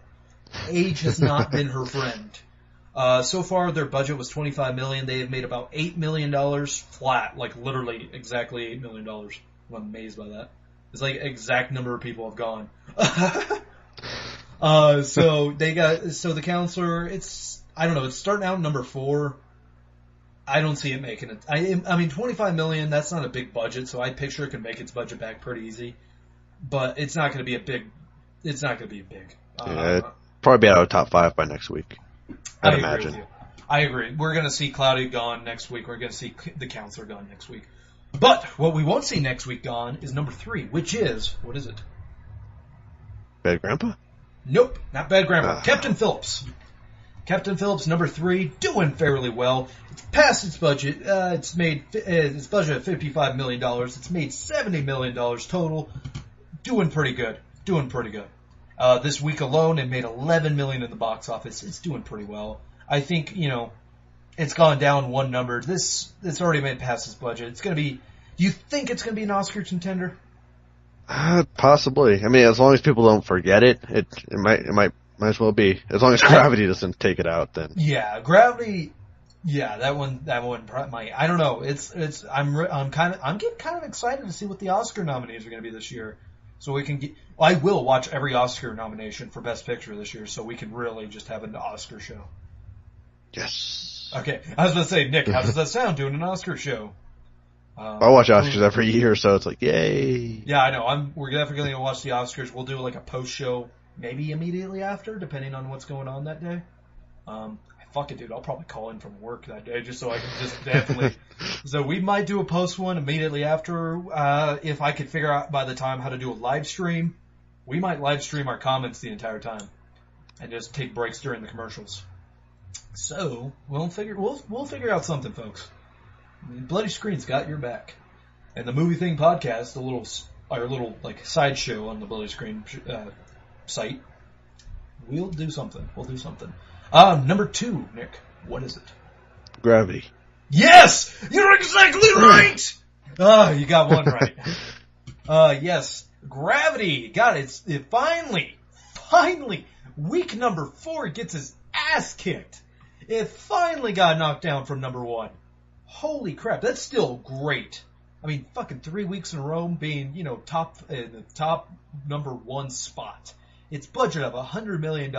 Age has not been her friend. So far, their budget was $25 million. They have made about $8 million flat. Like, literally, exactly $8 million. I'm amazed by that. It's like exact number of people have gone. So The Counselor, it's starting out number 4. I don't see it making it. I mean, $25 million, that's not a big budget, so I picture it can make its budget back pretty easy. But it's not going to be big. Yeah, it'll probably be out of top 5 by next week. I'd imagine. I agree. We're going to see Cloudy gone next week. We're going to see The Counselor gone next week. But what we won't see next week gone is number 3, which is, what is it? Bad Grandpa? Nope, not Bad Grandpa. Captain Phillips. Captain Phillips, number 3, doing fairly well. It's past its budget. It's made its budget of $55 million. It's made $70 million total. Doing pretty good. This week alone, it made $11 million in the box office. It's doing pretty well. I think, it's gone down 1 number. It's already made past its budget. It's going to be... Do you think it's going to be an Oscar contender? Possibly. I mean, as long as people don't forget it, it might Might as well be. As long as Gravity doesn't take it out, then. Yeah, Gravity. Yeah, that one might. I don't know. I'm getting kind of excited to see what the Oscar nominees are going to be this year. So we can I will watch every Oscar nomination for Best Picture this year, so we can really just have an Oscar show. Yes. Okay, I was going to say, Nick, how does that sound, doing an Oscar show? I watch Oscars every year, so it's like, yay. Yeah, I know. We're definitely going to watch the Oscars. We'll do like a post show, maybe immediately after, depending on what's going on that day. Fuck it, dude. I'll probably call in from work that day just so I can just definitely. So we might do a post one immediately after. If I could figure out by the time how to do a live stream, we might live stream our comments the entire time and just take breaks during the commercials. So we'll figure out something, folks. Bloody Screen's got your back, and the Movie Thing podcast, our little like sideshow on the Bloody Screen site. We'll do something. Number 2, Nick. What is it? Gravity. Yes! You're exactly right! You got one right. Yes. Gravity. God, it finally, week number 4 gets his ass kicked. It finally got knocked down from number 1. Holy crap, that's still great. I mean, fucking 3 weeks in a row being, in the top number 1 spot. Its budget of $100 million.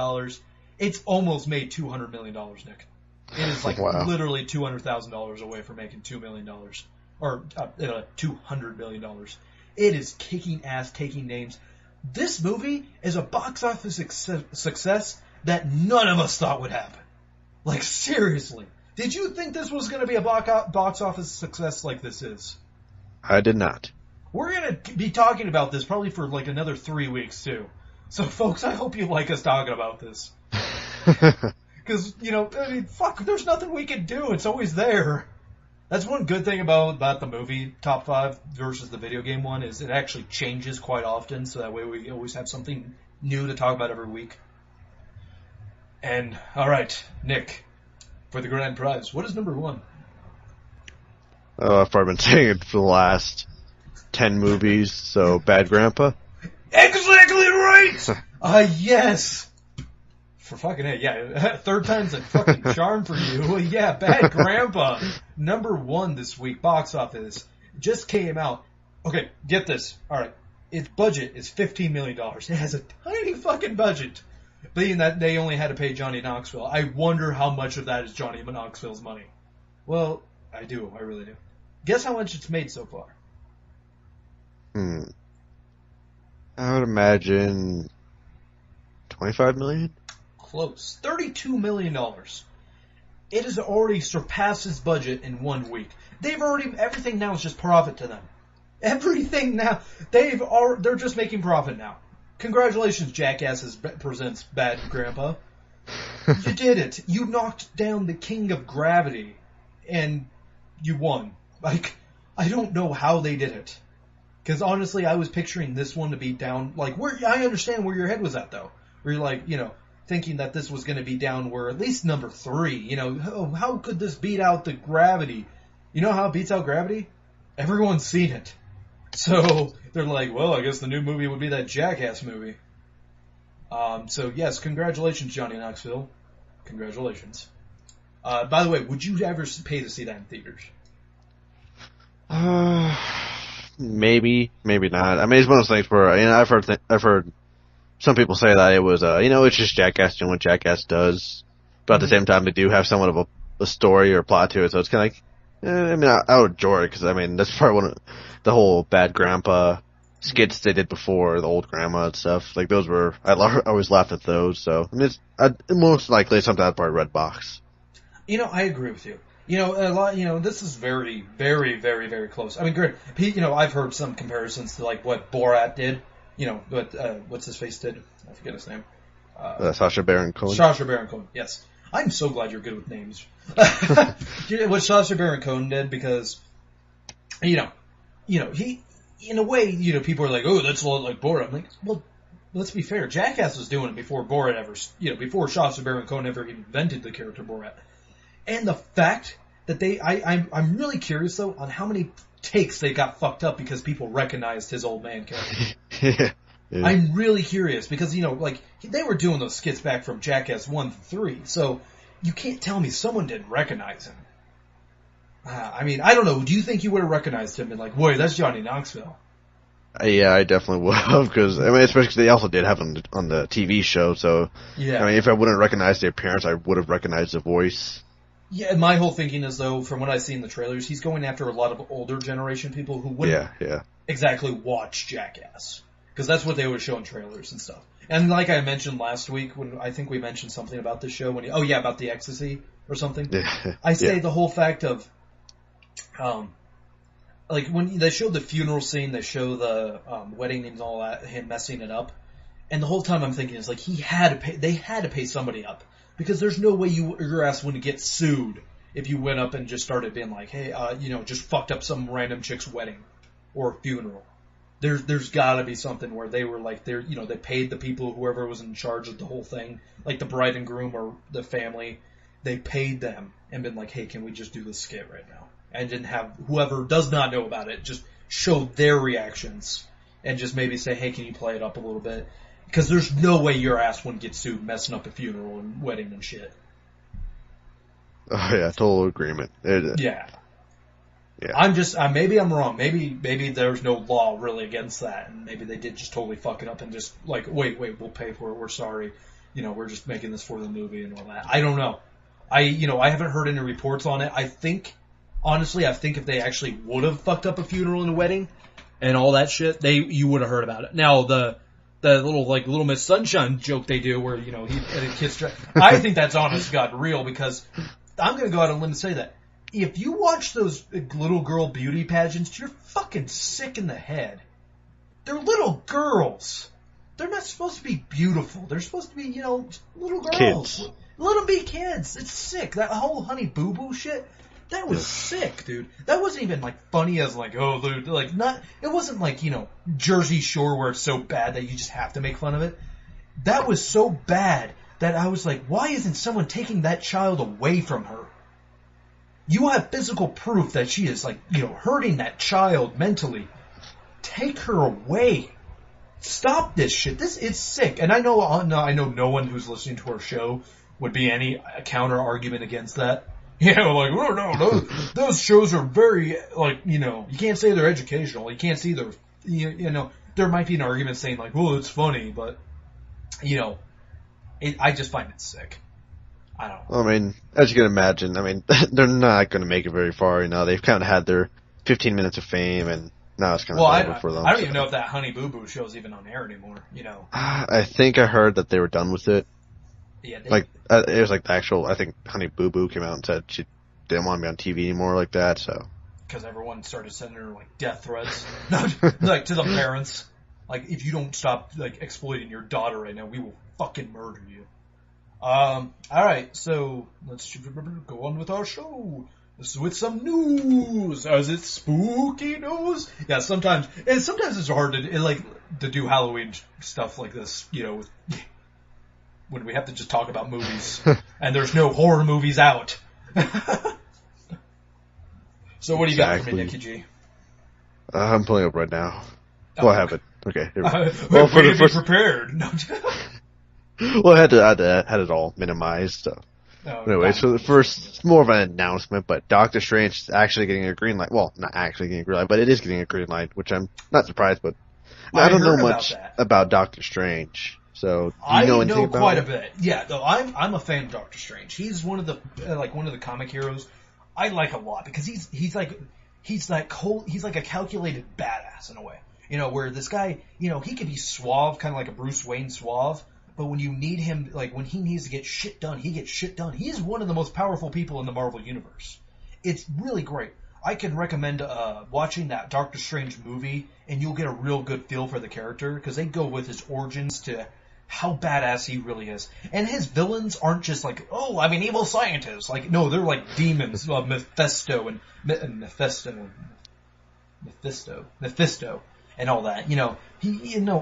It's almost made $200 million, Nick. It is like literally $200,000 away from making $2 million. Or $200 million. It is kicking ass, taking names. This movie is a box office success that none of us thought would happen. Like, seriously. Did you think this was going to be a box office success like this is? I did not. We're going to be talking about this probably for like another 3 weeks, too. So, folks, I hope you like us talking about this. Because, there's nothing we can do. It's always there. That's one good thing about the movie top 5 versus the video game one is it actually changes quite often, so that way we always have something new to talk about every week. And, alright, Nick, for the grand prize, what is number 1? I've probably been saying it for the last 10 movies, so Bad Grandpa. Exactly right! Yes! For fucking it, yeah. Third time's a fucking charm for you. Yeah, Bad Grandpa. Number 1 this week, box office. Just came out. Okay, get this. Alright. Its budget is $15 million. It has a tiny fucking budget. Being that they only had to pay Johnny Knoxville. I wonder how much of that is Johnny Knoxville's money. Well, I do. I really do. Guess how much it's made so far? I would imagine $25 million? Close. $32 million. It has already surpassed its budget in 1 week. Everything now is just profit to them. Everything now, they're just making profit now. Congratulations, Jackasses presents Bad Grandpa. You did it. You knocked down the king of gravity, and you won. Like, I don't know how they did it. Because honestly, I was picturing this one to be down, like, I understand where your head was at, though. Where you're like, thinking that this was going to be down where at least number 3, how could this beat out the Gravity? You know how it beats out Gravity? Everyone's seen it. So they're like, well, I guess the new movie would be that Jackass movie. So yes, congratulations, Johnny Knoxville. Congratulations. By the way, would you ever pay to see that in theaters? Maybe, maybe not. I mean, it's one of those things where I've heard some people say that it was it's just Jackass doing what Jackass does, but at the same time, they do have somewhat of a story or plot to it. So it's kind of like, I would enjoy it because that's probably one of the whole Bad Grandpa skits they did before, the old grandma and stuff. Like those were, I always laughed at those. So it's most likely something I'd probably red box. I agree with you. A lot. This is very, very, very, very close. I mean, great. I've heard some comparisons to like what Borat did. What's his face did? I forget his name. Sacha Baron Cohen. Sacha Baron Cohen. Yes. I'm so glad you're good with names. What Sacha Baron Cohen did, because, he, in a way, people are like, oh, that's a lot like Borat. I'm like, well, let's be fair. Jackass was doing it before Borat ever, before Sacha Baron Cohen ever invented the character Borat. And the fact that I'm really curious though on how many takes they got fucked up because people recognized his old man character. Yeah. Yeah. I'm really curious because, like, they were doing those skits back from Jackass 1 to 3, so you can't tell me someone didn't recognize him. I mean, I don't know. Do you think you would have recognized him and like, boy, that's Johnny Knoxville? Yeah, I definitely would have, because, I mean, especially 'cause they also did have him on the TV show, so, Yeah. I mean, if I wouldn't recognize the appearance, I would have recognized the voice. Yeah, my whole thinking is, though, from what I see in the trailers, he's going after a lot of older generation people who wouldn't exactly watch Jackass. Because that's what they would show in trailers and stuff. And like I mentioned last week, when I think we mentioned something about this show, about the ecstasy or something. Yeah. I say the whole fact of, like when they show the funeral scene, they show the wedding and all that, him messing it up. And the whole time I'm thinking is like, they had to pay somebody up. Because there's no way your ass wouldn't get sued if you went up and just started being like, hey, just fucked up some random chick's wedding or funeral. There's gotta be something where they were like, they paid the people, whoever was in charge of the whole thing, like the bride and groom or the family, they paid them and been like, hey, can we just do this skit right now? And didn't have whoever does not know about it just show their reactions and just maybe say, hey, can you play it up a little bit? Because there's no way your ass wouldn't get sued messing up a funeral and wedding and shit. Oh yeah, total agreement. Yeah. I'm just, maybe I'm wrong. Maybe there's no law really against that, and maybe they did just totally fuck it up and just like, wait, we'll pay for it. We're sorry. We're just making this for the movie and all that. I don't know. I haven't heard any reports on it. Honestly, I think if they actually would have fucked up a funeral and a wedding and all that shit, you would have heard about it. Now the Little Miss Sunshine joke they do where, he and a kid's I think that's honest to God real, because I'm going to go out on a limb and say that if you watch those little girl beauty pageants, you're fucking sick in the head. They're little girls. They're not supposed to be beautiful. They're supposed to be, little girls. Kids. Let them be kids. It's sick. That whole Honey Boo Boo shit, that was sick, dude. That wasn't even like funny as like, oh, dude, like not. It wasn't like Jersey Shore where it's so bad that you just have to make fun of it. That was so bad that I was like, why isn't someone taking that child away from her? You have physical proof that she is like, hurting that child mentally. Take her away. Stop this shit. It's sick. And I know no one who's listening to our show would be any counter argument against that. Like, oh no, those shows are very, like, you can't say they're educational. You can't see their, there might be an argument saying like, well, it's funny, but, I just find it sick. I don't know. I mean, as you can imagine, they're not going to make it very far. They've kind of had their 15 minutes of fame, and now it's kind of over for them. I don't even know if that Honey Boo Boo show's even on air anymore. I think I heard that they were done with it. Yeah, it was like the actual. I think Honey Boo Boo came out and said she didn't want to be on TV anymore like that. So because everyone started sending her like death threats, no, like to the parents, like if you don't stop like exploiting your daughter right now, we will fucking murder you. All right, so let's go on with our show. With some news. Is it spooky news? Yeah, sometimes it's hard to do Halloween stuff like this, when we have to just talk about movies and there's no horror movies out. So what do you got for me, Nicky G? I'm pulling up right now. Oh, well, I have it. Okay. Here we go. Well, for the first... be prepared. No. Well, I had it all minimized. So. Oh, anyway, so the first, it's more of an announcement, but Doctor Strange is actually getting a green light. Well, not actually getting a green light, but it is getting a green light, which I'm not surprised, but I don't know much about Doctor Strange. So, do you know anything about quite a bit. Yeah, though I'm a fan of Doctor Strange. He's one of the comic heroes I like a lot because he's like a calculated badass in a way. Where this guy, he could be suave, kind of like a Bruce Wayne suave, but when you need him, like when he needs to get shit done, he gets shit done. He's one of the most powerful people in the Marvel Universe. It's really great. I can recommend watching that Doctor Strange movie, and you'll get a real good feel for the character, because they go with his origins to how badass he really is. And his villains aren't just like, oh, I'm an evil scientist. Like, no, they're like demons, Mephisto and and all that.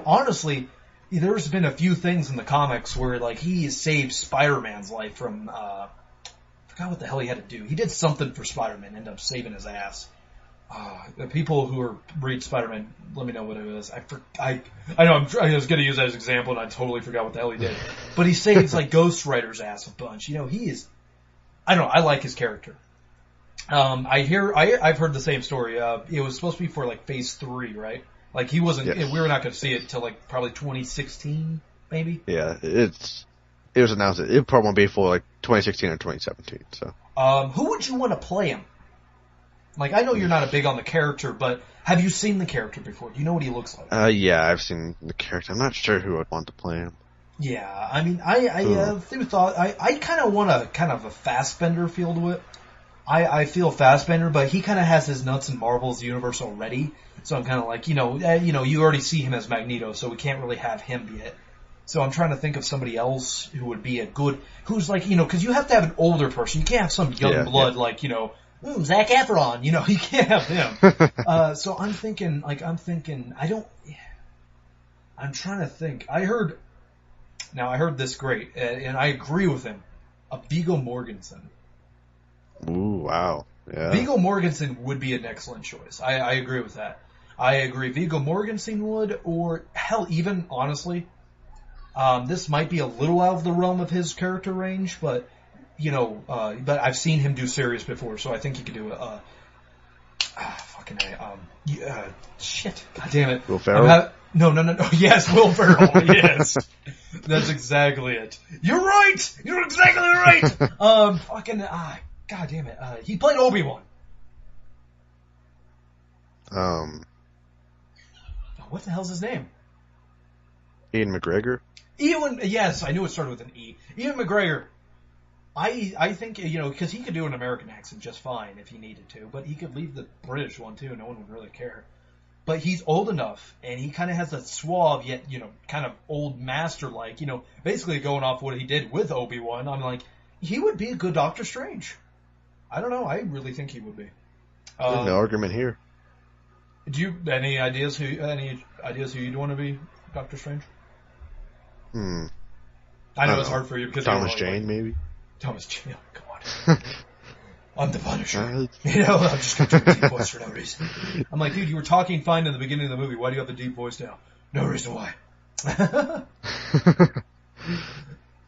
Honestly, there's been a few things in the comics where, like, he saved Spider-Man's life from, I forgot what the hell he had to do. He did something for Spider-Man, ended up saving his ass. The people who read Spider-Man, let me know what it is. I know I was going to use that as an example, and I totally forgot what the hell he did. But he saves like Ghost Rider's ass a bunch. He is. I don't know. I like his character. I've heard the same story. It was supposed to be for like Phase 3, right? Like he wasn't. Yes. We were not going to see it till like probably 2016, maybe. Yeah, it was announced it probably won't be for like 2016 or 2017. So. Who would you want to play him? Like, I know you're not a big on the character, but have you seen the character before? Do you know what he looks like? Yeah, I've seen the character. I'm not sure who I'd want to play him. Yeah, I mean, I thought I kind of want a Fassbender feel to it. I feel Fassbender, but he kind of has his nuts in Marvel's universe already, so I'm kind of like, you already see him as Magneto, so we can't really have him be it. So I'm trying to think of somebody else who would be who's like, because you have to have an older person. You can't have some young blood like, Zac Efron, you can't have him. So I'm trying to think. I heard this great, and I agree with him. Viggo Mortensen. Ooh, wow. Yeah. Viggo Mortensen would be an excellent choice. I agree with that. I agree. Viggo Mortensen would, or hell, even honestly, this might be a little out of the realm of his character range, but but I've seen him do Sirius before, so I think he could do it. Shit, god damn it. Will Ferrell? No. Yes, Will Ferrell. Yes, that's exactly it. You're right. You're exactly right. God damn it. He played Obi-Wan. What the hell's his name? Ian McGregor? Yes, I knew it started with an E. Ian McGregor. I think, because he could do an American accent just fine if he needed to, but he could leave the British one too, no one would really care. But he's old enough, and he kind of has that suave, yet, kind of old master-like, basically going off what he did with Obi-Wan. I'm like, he would be a good Doctor Strange. I don't know, I really think he would be. There's no argument here. Do you, any ideas who you'd want to be Doctor Strange? I know it's hard for you because Thomas Jane, maybe? Thomas Jane, oh God. I'm the Punisher. I'm just going to do a deep voice for no reason. I'm like, dude, you were talking fine in the beginning of the movie. Why do you have the deep voice now? No reason why.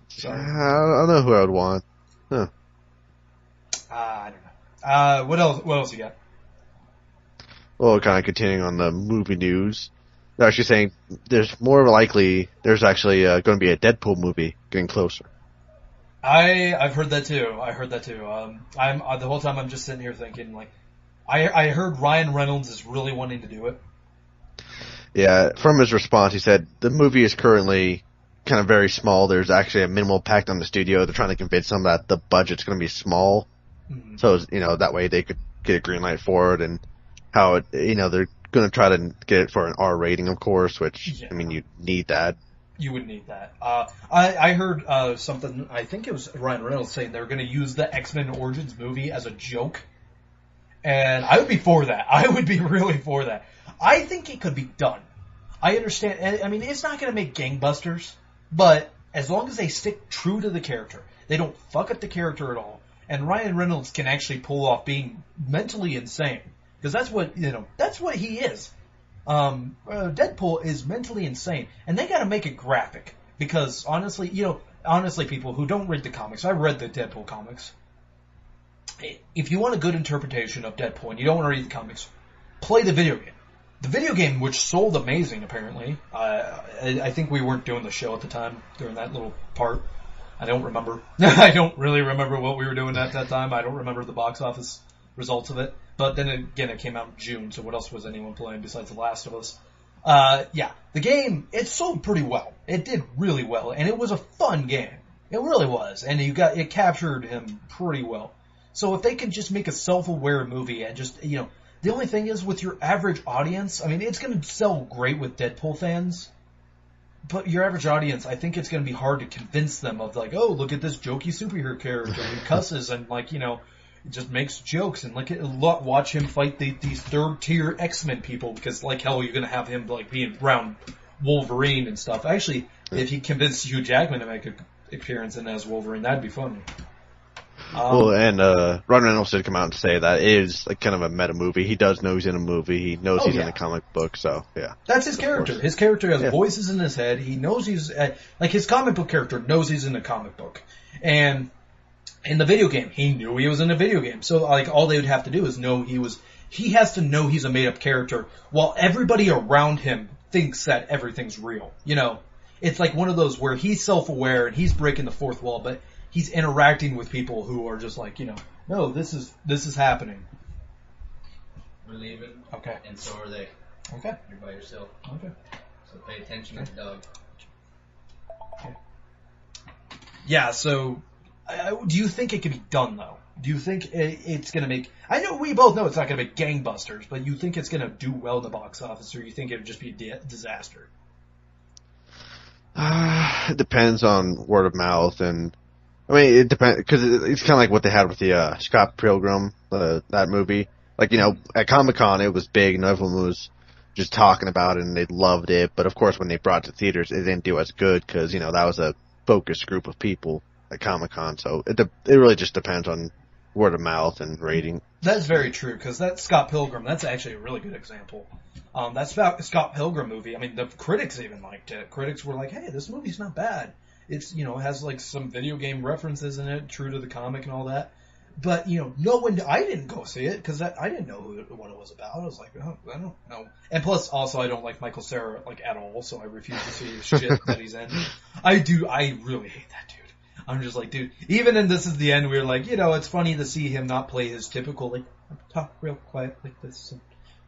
Sorry. I don't know who I would want. Huh. I don't know. What else you got? Well, kind of continuing on the movie news. They're actually saying there's actually going to be a Deadpool movie getting closer. I've heard that too. The whole time I'm just sitting here thinking, like, I heard Ryan Reynolds is really wanting to do it. Yeah, from his response, he said the movie is currently kind of very small. There's actually a minimal impact on the studio. They're trying to convince them that the budget's going to be small, so that way they could get a green light for it, and how it, they're going to try to get it for an R rating, of course. Which I mean, you need that. You would need that. I heard something, I think it was Ryan Reynolds saying they were going to use the X-Men Origins movie as a joke. And I would be for that. I would be really for that. I think it could be done. I understand. I mean, it's not going to make gangbusters, but as long as they stick true to the character, they don't fuck up the character at all, and Ryan Reynolds can actually pull off being mentally insane. Because that's what he is. Deadpool is mentally insane, and they got to make it graphic because honestly, people who don't read the comics, I read the Deadpool comics. If you want a good interpretation of Deadpool and you don't want to read the comics, play the video game. The video game, which sold amazing, apparently. I think we weren't doing the show at the time during that little part. I don't remember. I don't really remember what we were doing at that time. I don't remember the box office results of it. But then again, it came out in June, so what else was anyone playing besides The Last of Us? The game, it sold pretty well. It did really well, and it was a fun game. It really was, and it captured him pretty well. So if they can just make a self-aware movie and just, the only thing is with your average audience, I mean, it's going to sell great with Deadpool fans, but your average audience, I think it's going to be hard to convince them of like, oh, look at this jokey superhero character who cusses and it just makes jokes and watch him fight these third-tier X-Men people because like hell you're going to have him like being around Wolverine and stuff. Actually, if he convinced Hugh Jackman to make an appearance in as Wolverine, that'd be funny. Well, and Ryan Reynolds did come out and say that it is like kind of a meta movie. He does know he's in a movie. He knows he's in a comic book. So yeah, that's his character. His character has voices in his head. He knows he's like his comic book character knows he's in a comic book, and in the video game, he knew he was in a video game. So like all they would have to do is know he was. He has to know he's a made up character, while everybody around him thinks that everything's real. You know, it's like one of those where he's self-aware and he's breaking the fourth wall, but he's interacting with people who are just like, you know, no, this is happening. We're leaving. Okay. And so are they. Okay. You're by yourself. Okay. So pay attention to the dog. Okay. Yeah, so do you think it can be done, though? Do you think it's going to make... I know we both know it's not going to make gangbusters, but you think it's going to do well in the box office, or you think it would just be a disaster? It depends on word of mouth, and I mean it depends because it's kind of like what they had with the Scott Pilgrim, that movie. Like, you know, at Comic-Con it was big, and everyone was just talking about it, and they loved it. But of course, when they brought it to theaters, it didn't do as good because, you know, that was a focused group of people at Comic-Con. So it really just depends on word of mouth and rating. That's very true, because that Scott Pilgrim, that's actually a really good example. That Scott Pilgrim movie, I mean, the critics even liked it. Critics were like, hey, this movie's not bad. It's, you know, it has like some video game references in it, true to the comic and all that. But, you know, I didn't go see it, because I didn't know what it was about. I was like, oh, I don't know. And plus, also, I don't like Michael Cera, like, at all, so I refuse to see the shit that he's in. I really hate that dude. I'm just like, dude, even in This Is the End, we were like, you know, it's funny to see him not play his typical, like, talk real quiet like this, and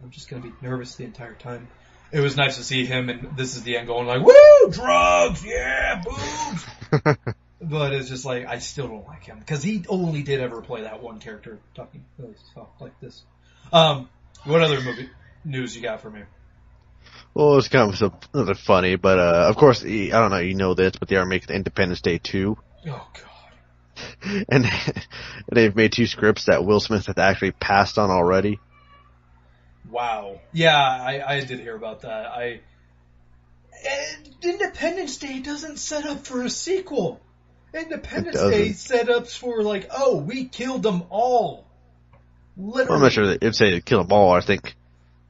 I'm just going to be nervous the entire time. It was nice to see him in This Is the End going like, woo, drugs, yeah, boobs. But it's just like, I still don't like him, because he only did ever play that one character talking really soft like this. What other movie news you got for me? Well, it's kind of something funny, but of course, I don't know, you know this, but they are making Independence Day 2. Oh, God. And they've made 2 scripts that Will Smith has actually passed on already. Wow. Yeah, I did hear about that. Independence Day doesn't set up for a sequel. Independence Day set up for like, oh, we killed them all. Literally. Well, I'm not sure they'd say kill them all. I think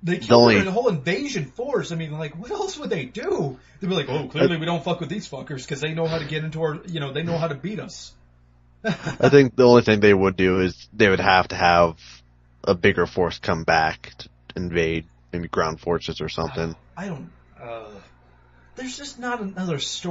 they killed the whole invasion force. I mean, like, what else would they do? They'd be like, oh, clearly we don't fuck with these fuckers because they know how to get into our, you know, they know how to beat us. I think the only thing they would do is they would have to have a bigger force come back to invade, maybe ground forces or something. I don't, there's just not another story.